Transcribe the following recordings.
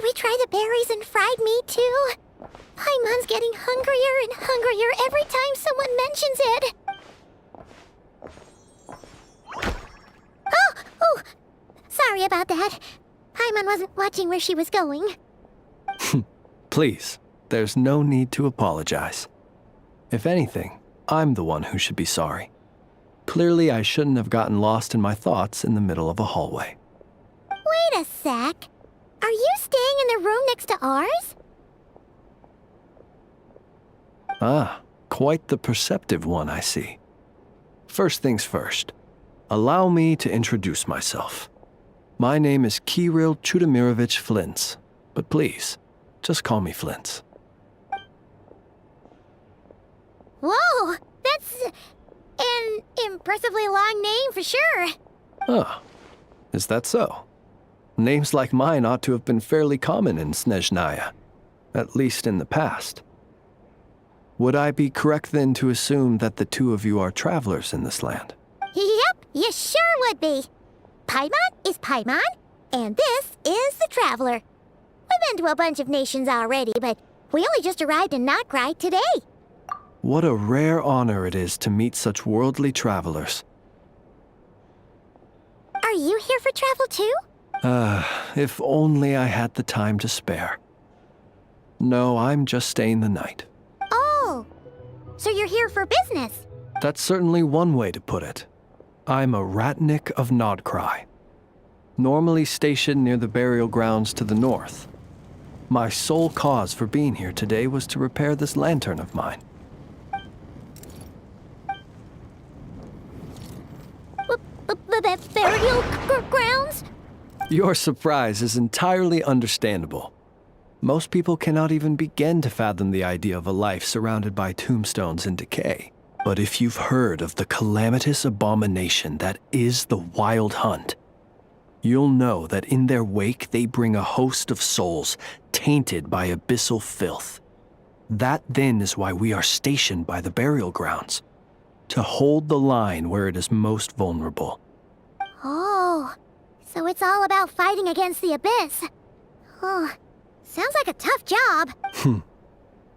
Should we try the berries and fried meat too? Paimon's getting hungrier and hungrier every time someone mentions it. Oh! Sorry about that. Paimon wasn't watching where she was going. Please, there's no need to apologize. If anything, I'm the one who should be sorry. Clearly, I shouldn't have gotten lost in my thoughts in the middle of a hallway. Wait a sec. Are you staying in the room next to ours? Ah, quite the perceptive one, I see. First things first, allow me to introduce myself. My name is Kirill Chudamirovich Flins, but please, just call me Flins. Whoa, that's an impressively long name for sure. Ah, is that so? Names like mine ought to have been fairly common in Snezhnaya, at least in the past. Would I be correct then to assume that the two of you are travelers in this land? Yep, you sure would be. Paimon is Paimon, and this is the Traveler. We've been to a bunch of nations already, but we only just arrived in Notcry today. What a rare honor it is to meet such worldly travelers. Are you here for travel too? If only I had the time to spare. No, I'm just staying the night. Oh, so you're here for business? That's certainly one way to put it. I'm a ratnik of Nodcry, normally stationed near the burial grounds to the north. My sole cause for being here today was to repair this lantern of mine. Burial grounds? Your surprise is entirely understandable. Most people cannot even begin to fathom the idea of a life surrounded by tombstones and decay. But if you've heard of the calamitous abomination that is the Wild Hunt, you'll know that in their wake they bring a host of souls tainted by abyssal filth. That then is why we are stationed by the burial grounds, to hold the line where it is most vulnerable. Oh, so it's all about fighting against the abyss. Oh, sounds like a tough job.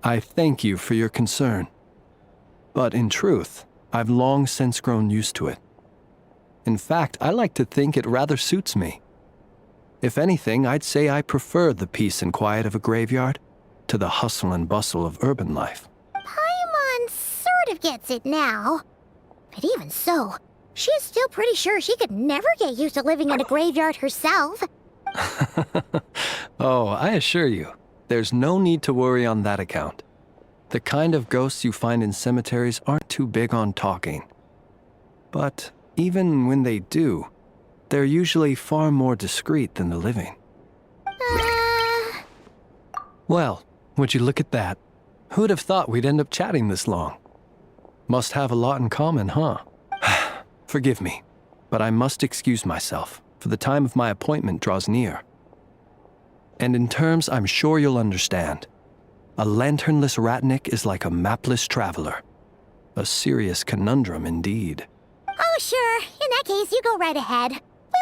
I thank you for your concern. But in truth, I've long since grown used to it. In fact, I like to think it rather suits me. If anything, I'd say I prefer the peace and quiet of a graveyard to the hustle and bustle of urban life. Paimon sort of gets it now. But even so, she is still pretty sure she could never get used to living in a graveyard herself. Oh, I assure you, there's no need to worry on that account. The kind of ghosts you find in cemeteries aren't too big on talking. But even when they do, they're usually far more discreet than the living. Well, would you look at that? Who'd have thought we'd end up chatting this long? Must have a lot in common, huh? Forgive me, but I must excuse myself, for the time of my appointment draws near. And in terms I'm sure you'll understand, a lanternless ratnik is like a mapless traveler. A serious conundrum indeed. Oh, sure. In that case, you go right ahead. We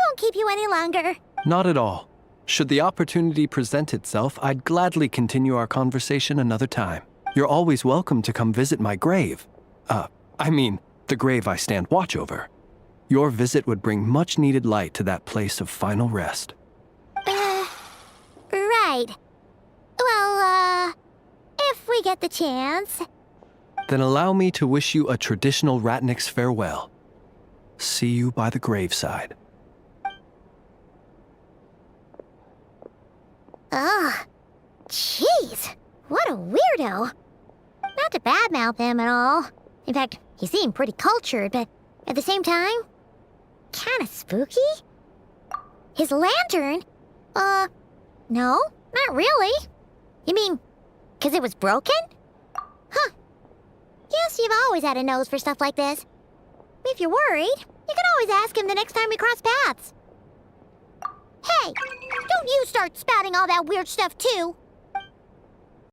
won't keep you any longer. Not at all. Should the opportunity present itself, I'd gladly continue our conversation another time. You're always welcome to come visit my grave. The grave I stand watch over. Your visit would bring much-needed light to that place of final rest. Right. Well, if we get the chance. Then allow me to wish you a traditional ratnik's farewell. See you by the graveside. Ugh. Jeez. What a weirdo. Not to badmouth him at all. In fact, he seemed pretty cultured, but at the same time, kinda spooky? His lantern? No, not really. You mean, 'cause it was broken? Huh. Guess you've always had a nose for stuff like this. If you're worried, you can always ask him the next time we cross paths. Hey, don't you start spouting all that weird stuff too.